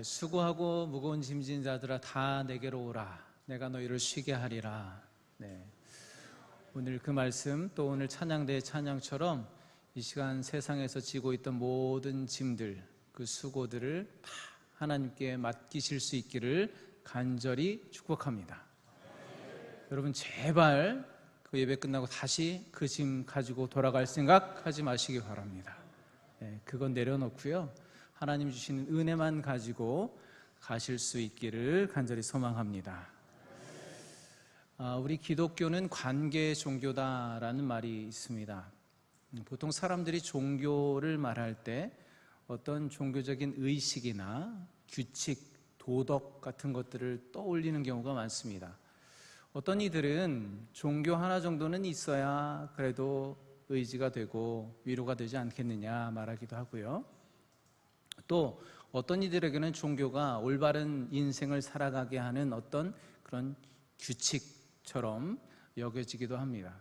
수고하고 무거운 짐진 자들아 다 내게로 오라. 내가 너희를 쉬게 하리라. 오늘 그 말씀, 또 오늘 찬양대의 찬양처럼 이 시간 세상에서 지고 있던 모든 짐들, 그 수고들을 다 하나님께 맡기실 수 있기를 간절히 축복합니다. 여러분 제발 그 예배 끝나고 다시 그 짐 가지고 돌아갈 생각 하지 마시기 바랍니다. 그건 내려놓고요, 하나님 주시는 은혜만 가지고 가실 수 있기를 간절히 소망합니다. 우리 기독교는 관계 종교다라는 말이 있습니다. 보통 사람들이 종교를 말할 때 어떤 종교적인 의식이나 규칙, 도덕 같은 것들을 떠올리는 경우가 많습니다. 어떤 이들은 종교 하나 정도는 있어야 그래도 의지가 되고 위로가 되지 않겠느냐 말하기도 하고요. 또 어떤 이들에게는 종교가 올바른 인생을 살아가게 하는 어떤 그런 규칙처럼 여겨지기도 합니다.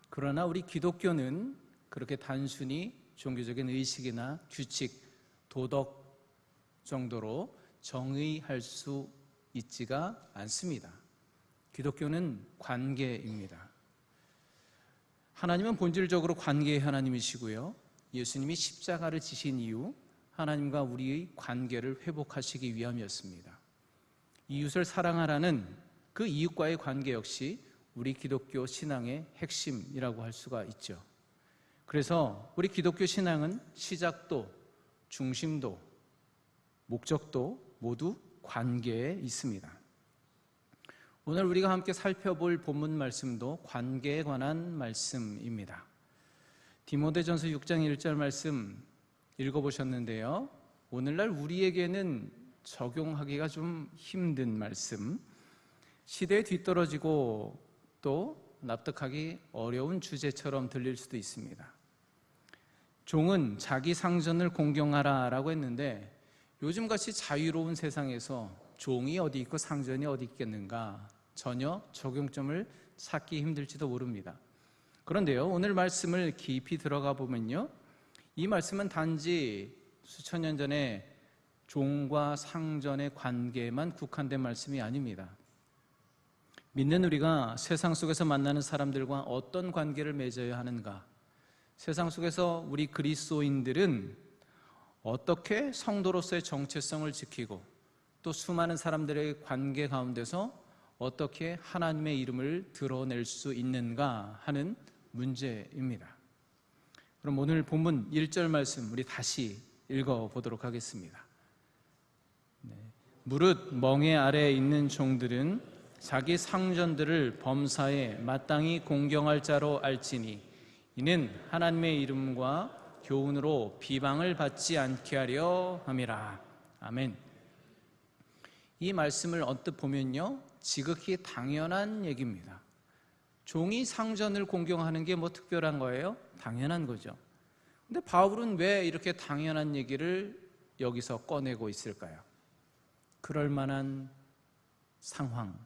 그러나 우리 기독교는 그렇게 단순히 종교적인 의식이나 규칙, 도덕 정도로 정의할 수 있지가 않습니다. 기독교는 관계입니다. 하나님은 본질적으로 관계의 하나님이시고요, 예수님이 십자가를 지신 이유, 하나님과 우리의 관계를 회복하시기 위함이었습니다. 이웃을 사랑하라는 그 이웃과의 관계 역시 우리 기독교 신앙의 핵심이라고 할 수가 있죠. 그래서 우리 기독교 신앙은 시작도, 중심도, 목적도 모두 관계에 있습니다. 오늘 우리가 함께 살펴볼 본문 말씀도 관계에 관한 말씀입니다. 디모데전서 6장 1절 말씀 읽어보셨는데요, 오늘날 우리에게는 적용하기가 좀 힘든 말씀, 시대에 뒤떨어지고 또 납득하기 어려운 주제처럼 들릴 수도 있습니다. 종은 자기 상전을 공경하라 라고 했는데, 요즘같이 자유로운 세상에서 종이 어디 있고 상전이 어디 있겠는가, 전혀 적용점을 찾기 힘들지도 모릅니다. 그런데요, 오늘 말씀을 깊이 들어가 보면요, 이 말씀은 단지 수천 년 전에 종과 상전의 관계에만 국한된 말씀이 아닙니다. 믿는 우리가 세상 속에서 만나는 사람들과 어떤 관계를 맺어야 하는가, 세상 속에서 우리 그리스도인들은 어떻게 성도로서의 정체성을 지키고 또 수많은 사람들의 관계 가운데서 어떻게 하나님의 이름을 드러낼 수 있는가 하는 문제입니다. 그럼 오늘 본문 1절 말씀 우리 다시 읽어보도록 하겠습니다. 무릇 멍에 아래에 있는 종들은 자기 상전들을 범사에 마땅히 공경할 자로 알지니 이는 하나님의 이름과 교훈으로 비방을 받지 않게 하려 함이라. 아멘. 이 말씀을 언뜻 보면요, 지극히 당연한 얘기입니다. 종이 상전을 공경하는 게 뭐 특별한 거예요? 당연한 거죠. 근데 바울은 왜 이렇게 당연한 얘기를 여기서 꺼내고 있을까요? 그럴 만한 상황,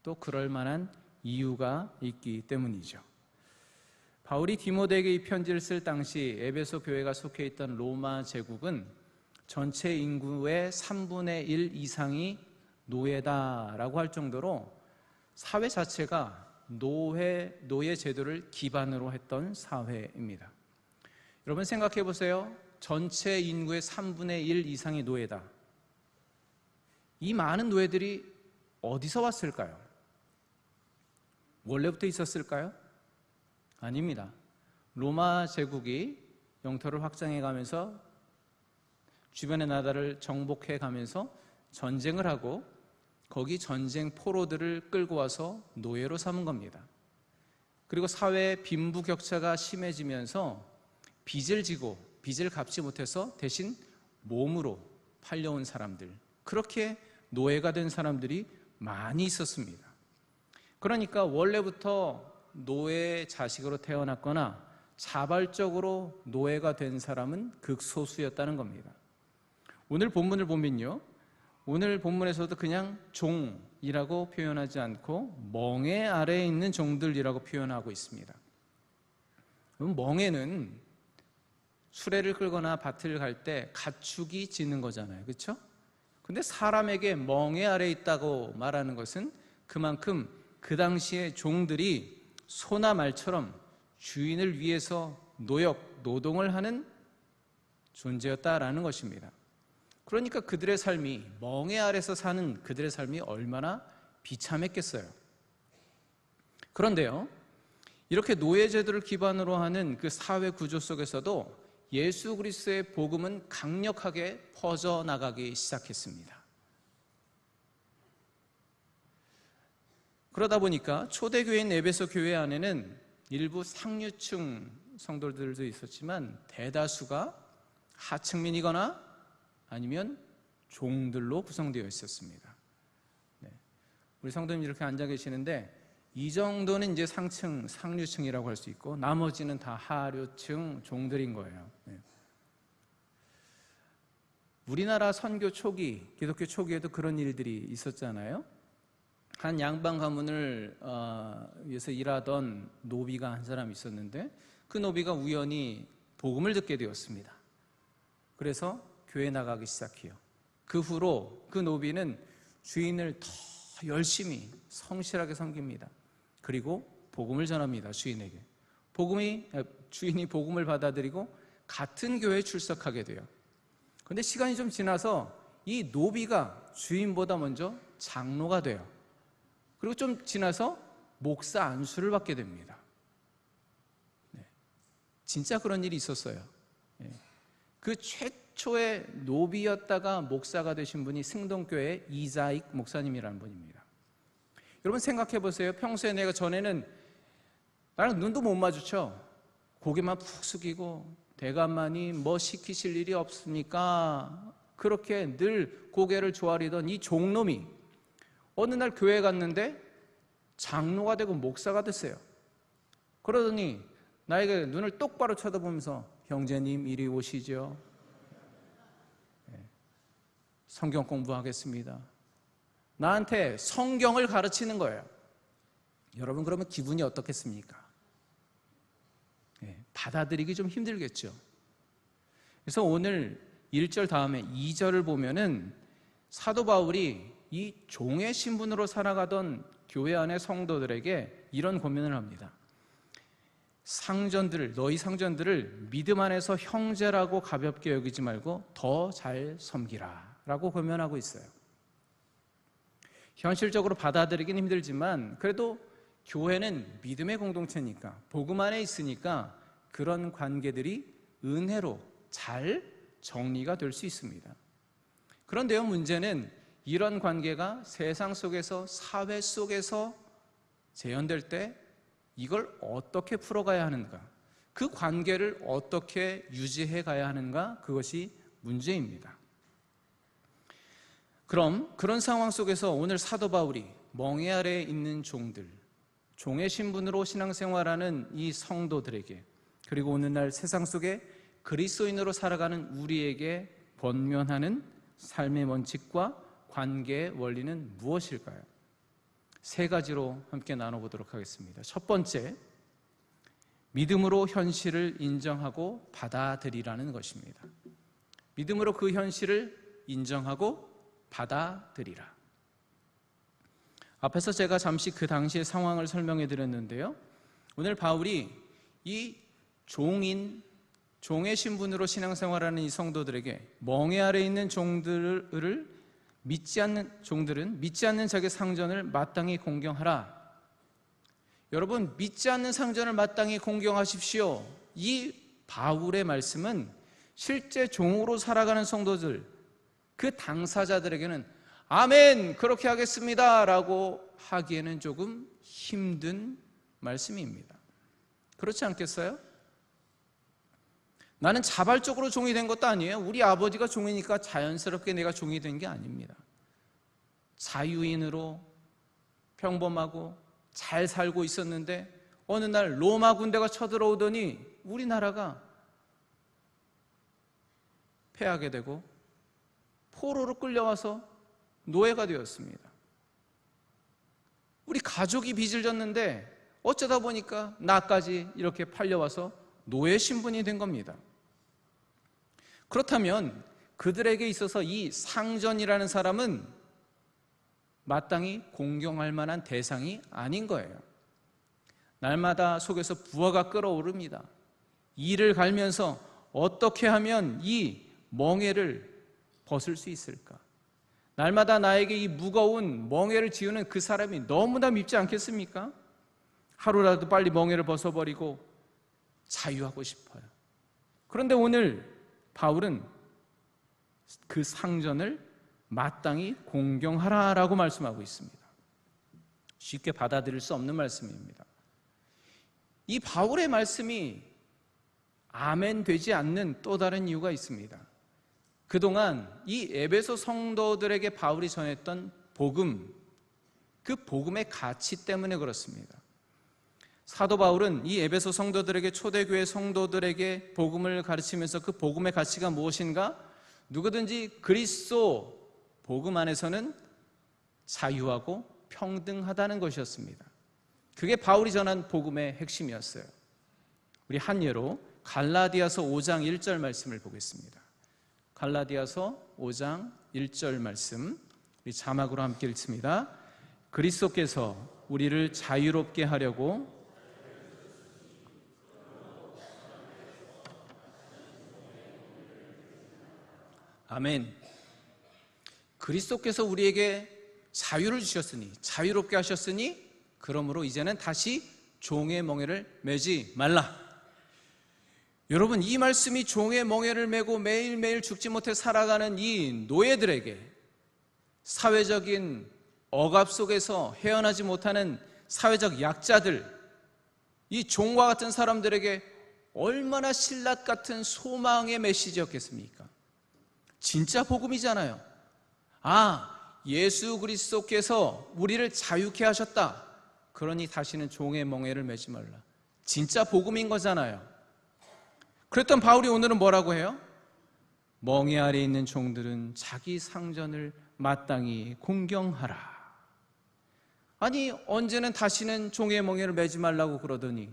또 그럴 만한 이유가 있기 때문이죠. 바울이 디모데에게 이 편지를 쓸 당시 에베소 교회가 속해 있던 로마 제국은 전체 인구의 3분의 1 이상이 노예다라고 할 정도로 사회 자체가 노예 제도를 기반으로 했던 사회입니다. 여러분 생각해 보세요. 전체 인구의 3분의 1 이상이 노예다. 이 많은 노예들이 어디서 왔을까요? 원래부터 있었을까요? 아닙니다. 로마 제국이 영토를 확장해 가면서 주변의 나라를 정복해 가면서 전쟁을 하고 거기 전쟁 포로들을 끌고 와서 노예로 삼은 겁니다. 그리고 사회의 빈부격차가 심해지면서 빚을 지고 빚을 갚지 못해서 대신 몸으로 팔려온 사람들, 그렇게 노예가 된 사람들이 많이 있었습니다. 그러니까 원래부터 노예 자식으로 태어났거나 자발적으로 노예가 된 사람은 극소수였다는 겁니다. 오늘 본문을 보면요, 오늘 본문에서도 그냥 종이라고 표현하지 않고 멍에 아래에 있는 종들이라고 표현하고 있습니다. 멍에는 수레를 끌거나 밭을 갈 때 가축이 짖는 거잖아요, 그렇죠? 근데 사람에게 멍에 아래 있다고 말하는 것은 그만큼 그 당시에 종들이 소나 말처럼 주인을 위해서 노동을 하는 존재였다라는 것입니다. 그러니까 그들의 삶이, 멍에 아래서 사는 그들의 삶이 얼마나 비참했겠어요. 그런데요, 이렇게 노예제도를 기반으로 하는 그 사회 구조 속에서도 예수 그리스도의 복음은 강력하게 퍼져나가기 시작했습니다. 그러다 보니까 초대교회인 에베소 교회 안에는 일부 상류층 성도들도 있었지만 대다수가 하층민이거나 아니면 종들로 구성되어 있었습니다. 우리 성도님 이렇게 앉아 계시는데 이 정도는 이제 상류층이라고 할 수 있고 나머지는 다 하류층 종들인 거예요. 우리나라 선교 초기, 기독교 초기에도 그런 일들이 있었잖아요. 한 양반 가문을 위해서 일하던 노비가 한 사람 있었는데 그 노비가 우연히 복음을 듣게 되었습니다. 그래서 교회 나가기 시작해요. 그 후로 그 노비는 주인을 더 열심히 성실하게 섬깁니다. 그리고 복음을 전합니다. 주인에게. 주인이 복음을 받아들이고 같은 교회에 출석하게 돼요. 그런데 시간이 좀 지나서 이 노비가 주인보다 먼저 장로가 돼요. 그리고 좀 지나서 목사 안수를 받게 됩니다. 진짜 그런 일이 있었어요. 그 최초의 노비였다가 목사가 되신 분이 승동교회 이자익 목사님이라는 분입니다. 여러분 생각해 보세요. 평소에 내가 전에는 나랑 눈도 못 마주쳐. 고개만 푹 숙이고 대감만이 뭐 시키실 일이 없으니까 그렇게 늘 고개를 조아리던 이 종놈이 어느 날 교회에 갔는데 장로가 되고 목사가 됐어요. 그러더니 나에게 눈을 똑바로 쳐다보면서 형제님 이리 오시죠. 성경 공부하겠습니다. 나한테 성경을 가르치는 거예요. 여러분 그러면 기분이 어떻겠습니까? 받아들이기 좀 힘들겠죠. 그래서 오늘 1절 다음에 2절을 보면은 사도 바울이 이 종의 신분으로 살아가던 교회 안의 성도들에게 이런 고민을 합니다. 너희 상전들을 믿음 안에서 형제라고 가볍게 여기지 말고 더 잘 섬기라 라고 권면하고 있어요. 현실적으로 받아들이긴 힘들지만 그래도 교회는 믿음의 공동체니까 복음 안에 있으니까 그런 관계들이 은혜로 잘 정리가 될 수 있습니다. 그런데요, 문제는 이런 관계가 세상 속에서, 사회 속에서 재현될 때 이걸 어떻게 풀어가야 하는가, 그 관계를 어떻게 유지해 가야 하는가, 그것이 문제입니다. 그럼 그런 상황 속에서 오늘 사도 바울이 멍에 아래에 있는 종의 신분으로 신앙생활하는 이 성도들에게, 그리고 오늘날 세상 속에 그리스도인으로 살아가는 우리에게 권면하는 삶의 원칙과 관계의 원리는 무엇일까요? 세 가지로 함께 나눠보도록 하겠습니다. 첫 번째, 믿음으로 현실을 인정하고 받아들이라는 것입니다. 믿음으로 그 현실을 인정하고 받아들이라. 앞에서 제가 잠시 그 당시의 상황을 설명해 드렸는데요, 오늘 바울이 이 종의 신분으로 신앙생활하는 이 성도들에게 멍에 아래 있는 종들을 믿지 않는 자기 상전을 마땅히 공경하라. 여러분, 믿지 않는 상전을 마땅히 공경하십시오. 이 바울의 말씀은 실제 종으로 살아가는 성도들, 그 당사자들에게는 아멘, 그렇게 하겠습니다 라고 하기에는 조금 힘든 말씀입니다. 그렇지 않겠어요? 나는 자발적으로 종이 된 것도 아니에요. 우리 아버지가 종이니까 자연스럽게 내가 종이 된 게 아닙니다. 자유인으로 평범하고 잘 살고 있었는데 어느 날 로마 군대가 쳐들어오더니 우리나라가 패하게 되고 포로로 끌려와서 노예가 되었습니다. 우리 가족이 빚을 졌는데 어쩌다 보니까 나까지 이렇게 팔려와서 노예 신분이 된 겁니다. 그렇다면 그들에게 있어서 이 상전이라는 사람은 마땅히 공경할 만한 대상이 아닌 거예요. 날마다 속에서 부하가 끓어오릅니다. 이를 갈면서 어떻게 하면 이 멍에를 벗을 수 있을까? 날마다 나에게 이 무거운 멍에를 지우는 그 사람이 너무나 밉지 않겠습니까? 하루라도 빨리 멍에를 벗어버리고 자유하고 싶어요. 그런데 오늘 바울은 그 상전을 마땅히 공경하라라고 말씀하고 있습니다. 쉽게 받아들일 수 없는 말씀입니다. 이 바울의 말씀이 아멘 되지 않는 또 다른 이유가 있습니다. 그동안 이 에베소 성도들에게 바울이 전했던 복음, 그 복음의 가치 때문에 그렇습니다. 사도 바울은 이 에베소 성도들에게, 초대교회 성도들에게 복음을 가르치면서 그 복음의 가치가 무엇인가? 누구든지 그리스도 복음 안에서는 자유하고 평등하다는 것이었습니다. 그게 바울이 전한 복음의 핵심이었어요. 우리 한 예로 갈라디아서 5장 1절 말씀을 보겠습니다. 갈라디아서 5장 1절 말씀, 우리 자막으로 함께 읽습니다. 그리스도께서 우리를 자유롭게 하려고 아멘. 그리스도께서 우리에게 자유를 주셨으니, 자유롭게 하셨으니, 그러므로 이제는 다시 종의 멍에를 매지 말라. 여러분, 이 말씀이 종의 멍에를 메고 매일매일 죽지 못해 살아가는 이 노예들에게, 사회적인 억압 속에서 헤어나지 못하는 사회적 약자들, 이 종과 같은 사람들에게 얼마나 신라 같은 소망의 메시지였겠습니까? 진짜 복음이잖아요. 아, 예수 그리스도께서 우리를 자유케 하셨다. 그러니 다시는 종의 멍에를 매지 말라. 진짜 복음인 거잖아요. 그랬던 바울이 오늘은 뭐라고 해요? 멍에 아래 있는 종들은 자기 상전을 마땅히 공경하라. 아니, 언제는 다시는 종의 멍에를 매지 말라고 그러더니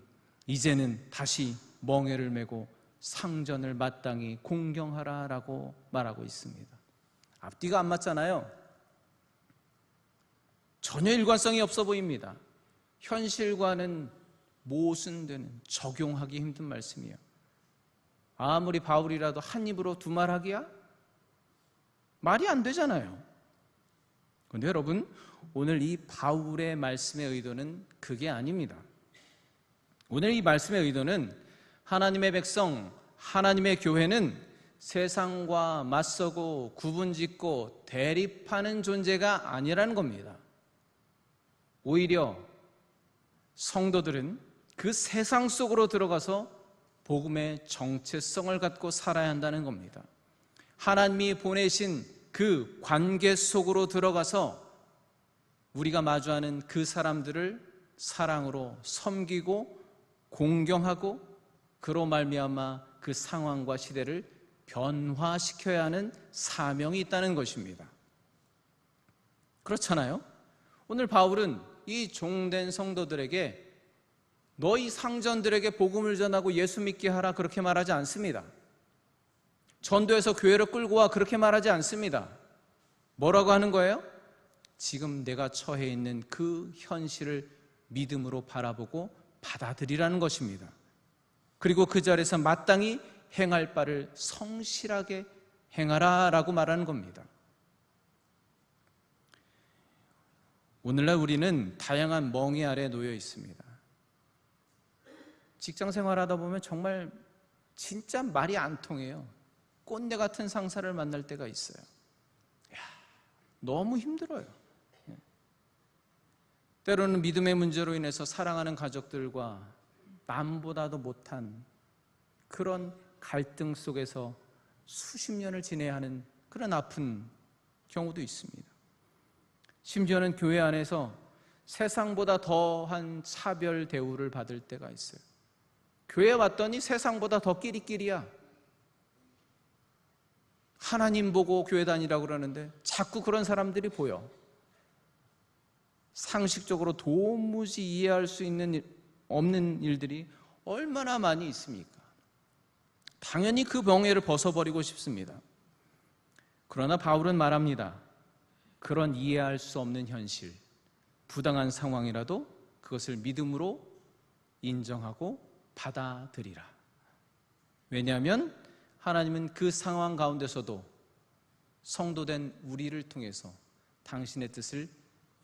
이제는 다시 멍에를 메고 상전을 마땅히 공경하라라고 말하고 있습니다. 앞뒤가 안 맞잖아요. 전혀 일관성이 없어 보입니다. 현실과는 모순되는, 적용하기 힘든 말씀이에요. 아무리 바울이라도 한 입으로 두 말하기야? 말이 안 되잖아요. 그런데 여러분, 오늘 이 바울의 말씀의 의도는 그게 아닙니다. 오늘 이 말씀의 의도는 하나님의 백성, 하나님의 교회는 세상과 맞서고 구분짓고 대립하는 존재가 아니라는 겁니다. 오히려 성도들은 그 세상 속으로 들어가서 복음의 정체성을 갖고 살아야 한다는 겁니다. 하나님이 보내신 그 관계 속으로 들어가서 우리가 마주하는 그 사람들을 사랑으로 섬기고 공경하고 그로 말미암아 그 상황과 시대를 변화시켜야 하는 사명이 있다는 것입니다. 그렇잖아요? 오늘 바울은 이 종된 성도들에게 너희 상전들에게 복음을 전하고 예수 믿게 하라 그렇게 말하지 않습니다. 전도해서 교회로 끌고 와 그렇게 말하지 않습니다. 뭐라고 하는 거예요? 지금 내가 처해 있는 그 현실을 믿음으로 바라보고 받아들이라는 것입니다. 그리고 그 자리에서 마땅히 행할 바를 성실하게 행하라 라고 말하는 겁니다. 오늘날 우리는 다양한 멍에 아래 놓여 있습니다. 직장 생활하다 보면 정말 진짜 말이 안 통해요. 꼰대 같은 상사를 만날 때가 있어요. 너무 힘들어요. 때로는 믿음의 문제로 인해서 사랑하는 가족들과 남보다도 못한 그런 갈등 속에서 수십 년을 지내야 하는 그런 아픈 경우도 있습니다. 심지어는 교회 안에서 세상보다 더한 차별 대우를 받을 때가 있어요. 교회 왔더니 세상보다 더 끼리끼리야. 하나님 보고 교회 다니라고 그러는데 자꾸 그런 사람들이 보여. 상식적으로 도무지 이해할 수 없는 일들이 얼마나 많이 있습니까? 당연히 그 멍에를 벗어버리고 싶습니다. 그러나 바울은 말합니다. 그런 이해할 수 없는 현실, 부당한 상황이라도 그것을 믿음으로 인정하고 받아들이라. 왜냐하면 하나님은 그 상황 가운데서도 성도된 우리를 통해서 당신의 뜻을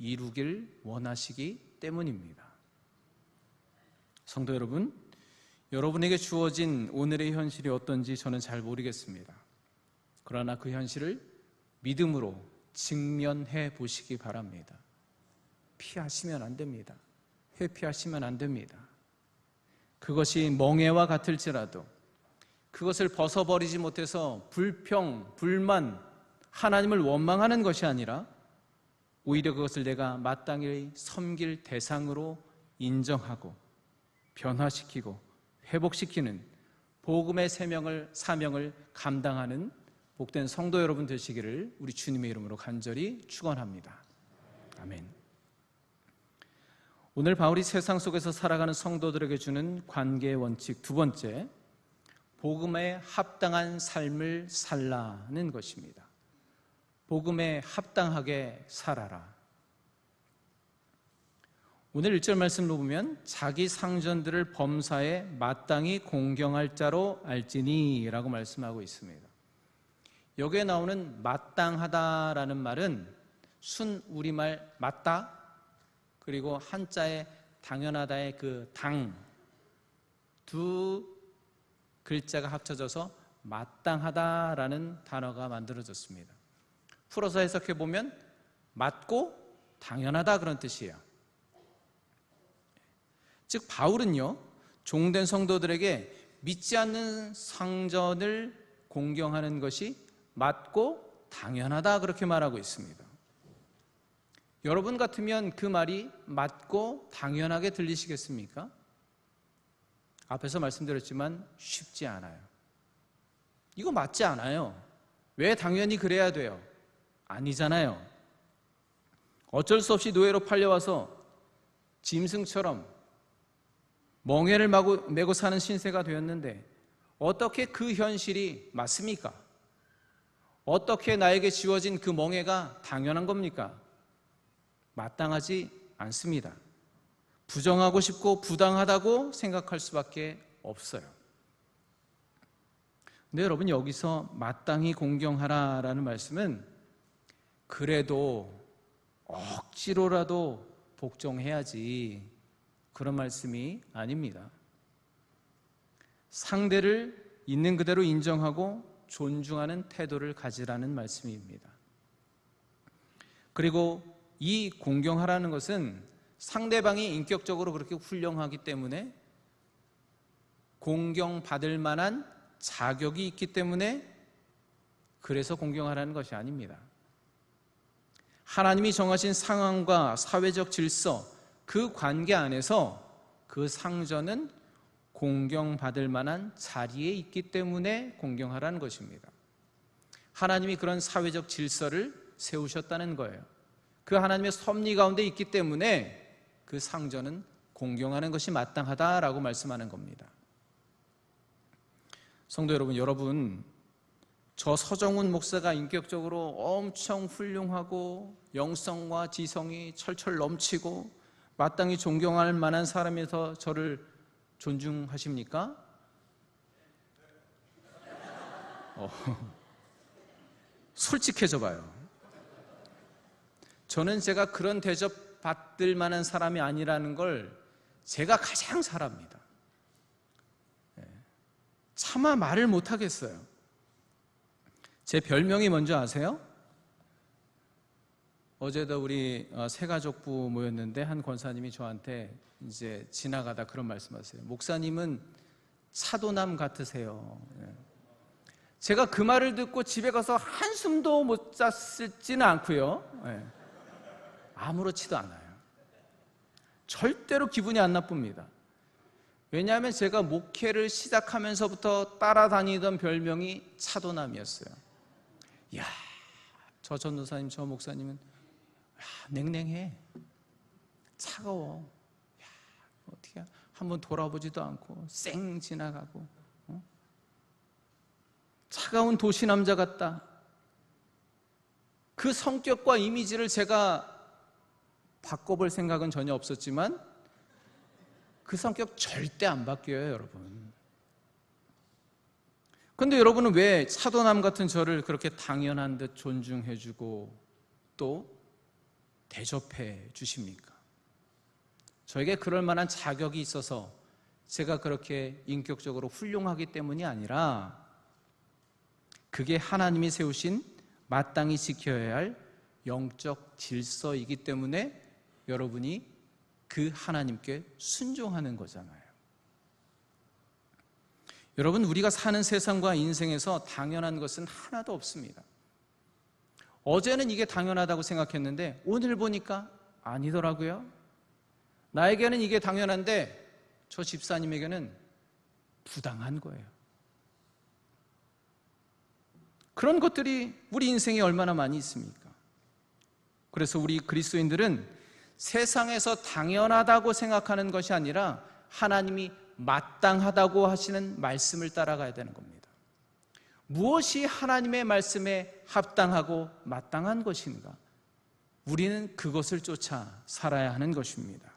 이루길 원하시기 때문입니다. 성도 여러분, 여러분에게 주어진 오늘의 현실이 어떤지 저는 잘 모르겠습니다. 그러나 그 현실을 믿음으로 직면해 보시기 바랍니다. 피하시면 안 됩니다. 회피하시면 안 됩니다. 그것이 멍해와 같을지라도 그것을 벗어버리지 못해서 불평, 불만, 하나님을 원망하는 것이 아니라 오히려 그것을 내가 마땅히 섬길 대상으로 인정하고 변화시키고 회복시키는 복음의 사명을 감당하는 복된 성도 여러분 되시기를 우리 주님의 이름으로 간절히 축원합니다. 아멘. 오늘 바울이 세상 속에서 살아가는 성도들에게 주는 관계의 원칙 두 번째, 복음에 합당한 삶을 살라는 것입니다. 복음에 합당하게 살아라. 오늘 1절 말씀으로 보면 자기 상전들을 범사에 마땅히 공경할 자로 알지니 라고 말씀하고 있습니다. 여기에 나오는 마땅하다라는 말은 순 우리말 맞다, 그리고 한자의 당연하다의 그 당, 두 글자가 합쳐져서 마땅하다라는 단어가 만들어졌습니다. 풀어서 해석해 보면 맞고 당연하다 그런 뜻이에요. 즉 바울은요, 종된 성도들에게 믿지 않는 상전을 공경하는 것이 맞고 당연하다 그렇게 말하고 있습니다. 여러분 같으면 그 말이 맞고 당연하게 들리시겠습니까? 앞에서 말씀드렸지만 쉽지 않아요. 이거 맞지 않아요. 왜 당연히 그래야 돼요? 아니잖아요. 어쩔 수 없이 노예로 팔려와서 짐승처럼 멍에를 메고 사는 신세가 되었는데 어떻게 그 현실이 맞습니까? 어떻게 나에게 지워진 그 멍에가 당연한 겁니까? 마땅하지 않습니다. 부정하고 싶고 부당하다고 생각할 수밖에 없어요. 근데 여러분, 여기서 마땅히 공경하라라는 말씀은 그래도 억지로라도 복종해야지 그런 말씀이 아닙니다. 상대를 있는 그대로 인정하고 존중하는 태도를 가지라는 말씀입니다. 그리고 이 공경하라는 것은 상대방이 인격적으로 그렇게 훌륭하기 때문에 공경받을 만한 자격이 있기 때문에 그래서 공경하라는 것이 아닙니다. 하나님이 정하신 상황과 사회적 질서, 그 관계 안에서 그 상전은 공경받을 만한 자리에 있기 때문에 공경하라는 것입니다. 하나님이 그런 사회적 질서를 세우셨다는 거예요. 그 하나님의 섭리 가운데 있기 때문에 그 상전은 공경하는 것이 마땅하다라고 말씀하는 겁니다. 성도 여러분, 저 서정훈 목사가 인격적으로 엄청 훌륭하고 영성과 지성이 철철 넘치고 마땅히 존경할 만한 사람에서 저를 존중하십니까? 솔직해져 봐요. 저는 제가 그런 대접 받을 만한 사람이 아니라는 걸 제가 가장 잘 압니다. 차마 말을 못 하겠어요. 제 별명이 뭔지 아세요? 어제도 우리 새가족부 모였는데 한 권사님이 저한테 이제 지나가다 그런 말씀하세요. 목사님은 차도남 같으세요. 제가 그 말을 듣고 집에 가서 한숨도 못 잤을지는 않고요. 아무렇지도 않아요. 절대로 기분이 안 나쁩니다. 왜냐하면 제가 목회를 시작하면서부터 따라다니던 별명이 차도남이었어요. 이야, 저 전도사님, 저 목사님은 냉랭해, 차가워, 야, 어떻게 한번 돌아보지도 않고 쌩 지나가고, 차가운 도시 남자 같다. 그 성격과 이미지를 제가 바꿔볼 생각은 전혀 없었지만 그 성격 절대 안 바뀌어요, 여러분. 근데 여러분은 왜 사도남 같은 저를 그렇게 당연한 듯 존중해주고 또 대접해 주십니까? 저에게 그럴 만한 자격이 있어서 제가 그렇게 인격적으로 훌륭하기 때문이 아니라 그게 하나님이 세우신 마땅히 지켜야 할 영적 질서이기 때문에 여러분이 그 하나님께 순종하는 거잖아요. 여러분, 우리가 사는 세상과 인생에서 당연한 것은 하나도 없습니다. 어제는 이게 당연하다고 생각했는데 오늘 보니까 아니더라고요. 나에게는 이게 당연한데 저 집사님에게는 부당한 거예요. 그런 것들이 우리 인생에 얼마나 많이 있습니까? 그래서 우리 그리스도인들은 세상에서 당연하다고 생각하는 것이 아니라 하나님이 마땅하다고 하시는 말씀을 따라가야 되는 겁니다. 무엇이 하나님의 말씀에 합당하고 마땅한 것인가? 우리는 그것을 쫓아 살아야 하는 것입니다.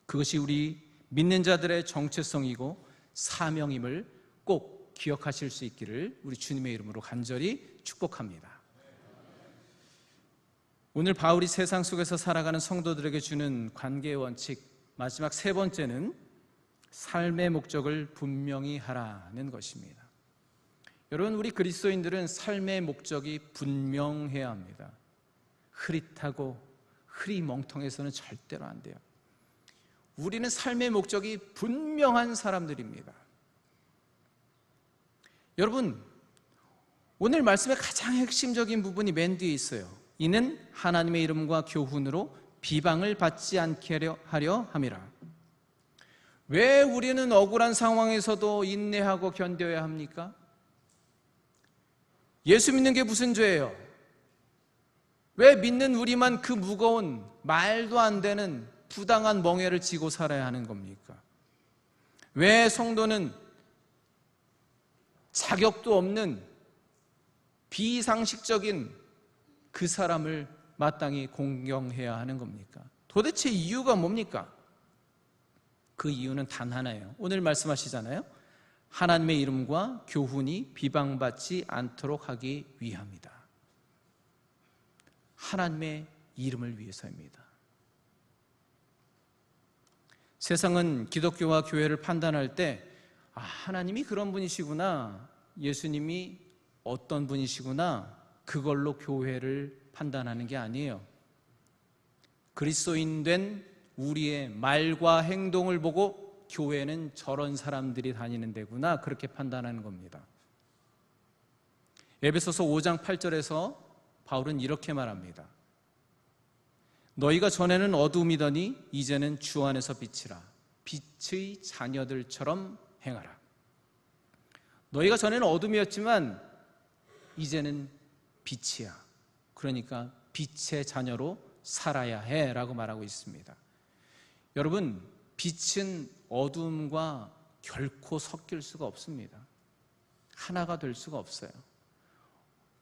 그것이 우리 믿는 자들의 정체성이고 사명임을 꼭 기억하실 수 있기를 우리 주님의 이름으로 간절히 축복합니다. 오늘 바울이 세상 속에서 살아가는 성도들에게 주는 관계의 원칙, 마지막 세 번째는 삶의 목적을 분명히 하라는 것입니다. 여러분, 우리 그리스도인들은 삶의 목적이 분명해야 합니다. 흐릿하고 흐리멍텅해서는 절대로 안 돼요. 우리는 삶의 목적이 분명한 사람들입니다. 여러분, 오늘 말씀의 가장 핵심적인 부분이 맨 뒤에 있어요. 이는 하나님의 이름과 교훈으로 비방을 받지 않게 하려 함이라. 왜 우리는 억울한 상황에서도 인내하고 견뎌야 합니까? 예수 믿는 게 무슨 죄예요? 왜 믿는 우리만 그 무거운 말도 안 되는 부당한 멍에를 지고 살아야 하는 겁니까? 왜 성도는 자격도 없는 비상식적인 그 사람을 마땅히 공경해야 하는 겁니까? 도대체 이유가 뭡니까? 그 이유는 단 하나예요. 오늘 말씀하시잖아요. 하나님의 이름과 교훈이 비방받지 않도록 하기 위함이다. 하나님의 이름을 위해서입니다. 세상은 기독교와 교회를 판단할 때 하나님이 그런 분이시구나, 예수님이 어떤 분이시구나, 그걸로 교회를 판단하는 게 아니에요. 그리스도인 된 우리의 말과 행동을 보고 교회는 저런 사람들이 다니는 데구나, 그렇게 판단하는 겁니다. 에베소서 5장 8절에서 바울은 이렇게 말합니다. 너희가 전에는 어둠이더니 이제는 주 안에서 빛이라. 빛의 자녀들처럼 행하라. 너희가 전에는 어둠이었지만 이제는 빛이야. 그러니까 빛의 자녀로 살아야 해 라고 말하고 있습니다. 여러분, 빛은 어둠과 결코 섞일 수가 없습니다. 하나가 될 수가 없어요.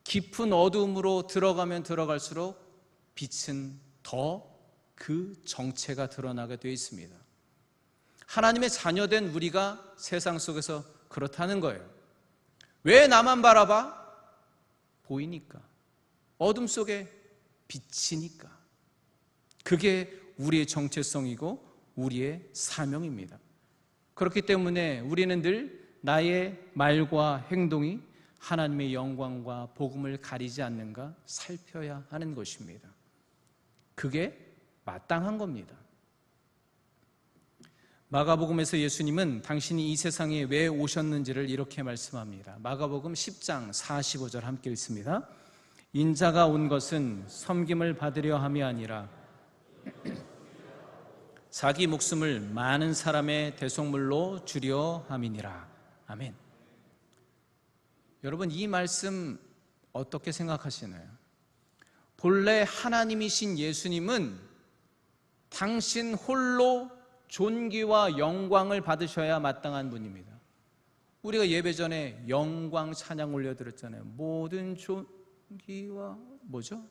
깊은 어둠으로 들어가면 들어갈수록 빛은 더 그 정체가 드러나게 되어 있습니다. 하나님의 자녀된 우리가 세상 속에서 그렇다는 거예요. 왜 나만 바라봐? 보이니까. 어둠 속에 빛이니까. 그게 우리의 정체성이고 우리의 사명입니다. 그렇기 때문에 우리는 늘 나의 말과 행동이 하나님의 영광과 복음을 가리지 않는가 살펴야 하는 것입니다. 그게 마땅한 겁니다. 마가복음에서 예수님은 당신이 이 세상에 왜 오셨는지를 이렇게 말씀합니다. 마가복음 10장 45절 함께 읽습니다. 인자가 온 것은 섬김을 받으려 함이 아니라 자기 목숨을 많은 사람의 대속물로 주려 함이니라. 아멘. 여러분, 이 말씀 어떻게 생각하시나요? 본래 하나님이신 예수님은 당신 홀로 존귀와 영광을 받으셔야 마땅한 분입니다. 우리가 예배 전에 영광 찬양 올려드렸잖아요. 모든 존귀와 뭐죠?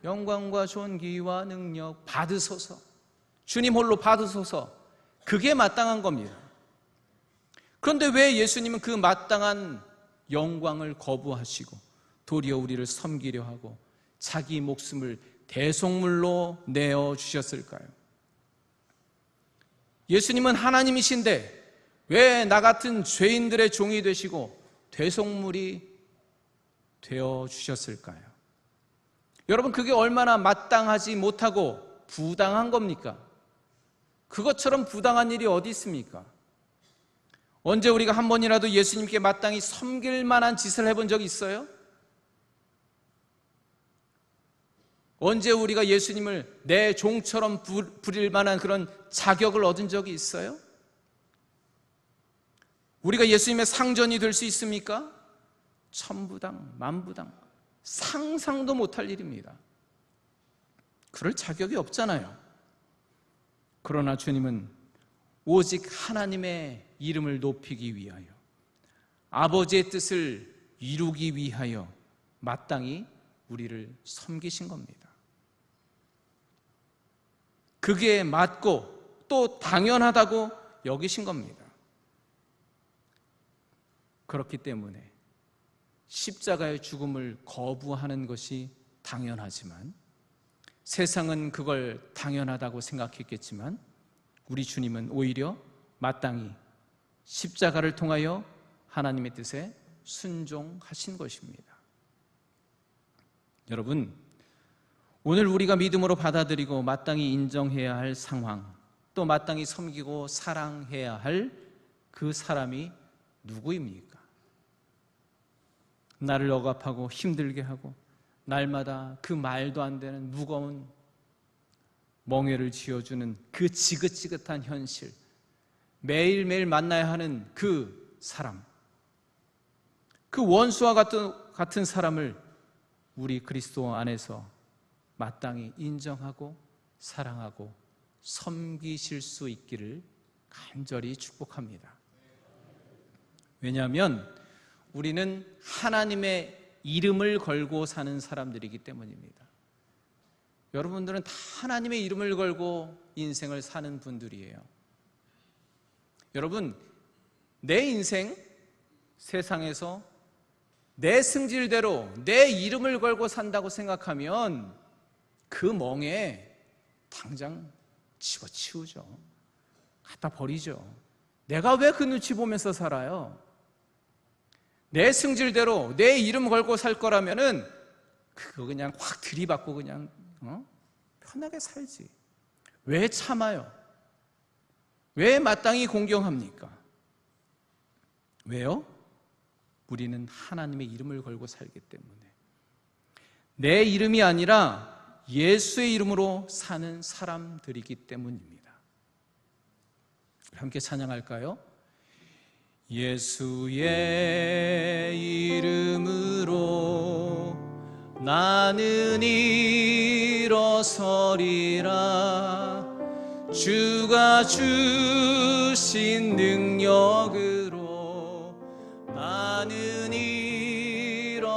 영광과 존귀와 능력 받으소서. 주님 홀로 받으소서. 그게 마땅한 겁니다. 그런데 왜 예수님은 그 마땅한 영광을 거부하시고 도리어 우리를 섬기려 하고 자기 목숨을 대속물로 내어주셨을까요? 예수님은 하나님이신데 왜 나 같은 죄인들의 종이 되시고 대속물이 되어주셨을까요? 여러분, 그게 얼마나 마땅하지 못하고 부당한 겁니까? 그것처럼 부당한 일이 어디 있습니까? 언제 우리가 한 번이라도 예수님께 마땅히 섬길 만한 짓을 해본 적이 있어요? 언제 우리가 예수님을 내 종처럼 부릴 만한 그런 자격을 얻은 적이 있어요? 우리가 예수님의 상전이 될 수 있습니까? 천부당, 만부당, 상상도 못할 일입니다. 그럴 자격이 없잖아요. 그러나 주님은 오직 하나님의 이름을 높이기 위하여, 아버지의 뜻을 이루기 위하여 마땅히 우리를 섬기신 겁니다. 그게 맞고 또 당연하다고 여기신 겁니다. 그렇기 때문에 십자가의 죽음을 거부하는 것이 당연하지만, 세상은 그걸 당연하다고 생각했겠지만, 우리 주님은 오히려 마땅히 십자가를 통하여 하나님의 뜻에 순종하신 것입니다. 여러분, 오늘 우리가 믿음으로 받아들이고 마땅히 인정해야 할 상황, 또 마땅히 섬기고 사랑해야 할 그 사람이 누구입니까? 나를 억압하고 힘들게 하고 날마다 그 말도 안 되는 무거운 멍에를 쥐어주는 그 지긋지긋한 현실, 매일매일 만나야 하는 그 사람, 그 원수와 같은 사람을 우리 그리스도 안에서 마땅히 인정하고 사랑하고 섬기실 수 있기를 간절히 축복합니다. 왜냐하면 우리는 하나님의 이름을 걸고 사는 사람들이기 때문입니다. 여러분들은 다 하나님의 이름을 걸고 인생을 사는 분들이에요. 여러분, 내 인생 세상에서 내 승질대로 내 이름을 걸고 산다고 생각하면 그 멍에 당장 집어치우죠. 갖다 버리죠. 내가 왜 그 눈치 보면서 살아요? 내 승질대로 내 이름 걸고 살 거라면은 그거 그냥 확 들이받고 그냥 편하게 살지. 왜 참아요? 왜 마땅히 공경합니까? 왜요? 우리는 하나님의 이름을 걸고 살기 때문에. 내 이름이 아니라 예수의 이름으로 사는 사람들이기 때문입니다. 함께 찬양할까요? 예수의 이름으로 나는 일어서리라. 주가 주신 능력으로 나는 일어서리라.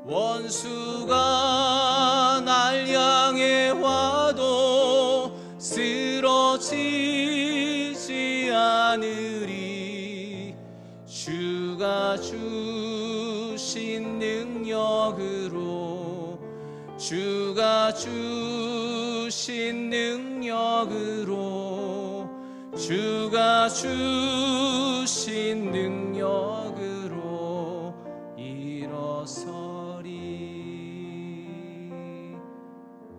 원수가 날 향해 와도 쓰러지지 않으리. 주가 주신 능력으로, 주가 주신 능력으로, 주가 주신 능력으로 일어서리.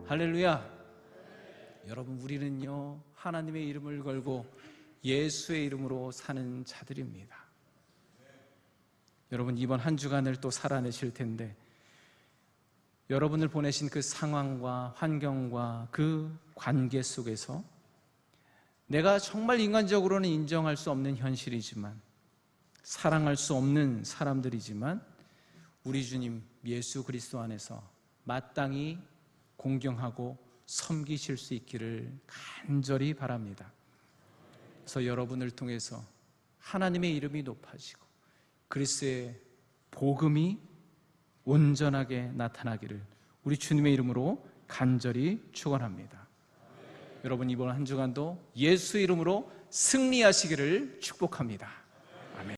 할렐루야. 여러분, 우리는요 하나님의 이름을 걸고 예수의 이름으로 사는 자들입니다. 여러분, 이번 한 주간을 또 살아내실 텐데, 여러분을 보내신 그 상황과 환경과 그 관계 속에서 내가 정말 인간적으로는 인정할 수 없는 현실이지만, 사랑할 수 없는 사람들이지만, 우리 주님 예수 그리스도 안에서 마땅히 공경하고 섬기실 수 있기를 간절히 바랍니다. 그래서 여러분을 통해서 하나님의 이름이 높아지고 그리스도의 복음이 온전하게 나타나기를 우리 주님의 이름으로 간절히 축원합니다. 여러분, 이번 한 주간도 예수 이름으로 승리하시기를 축복합니다.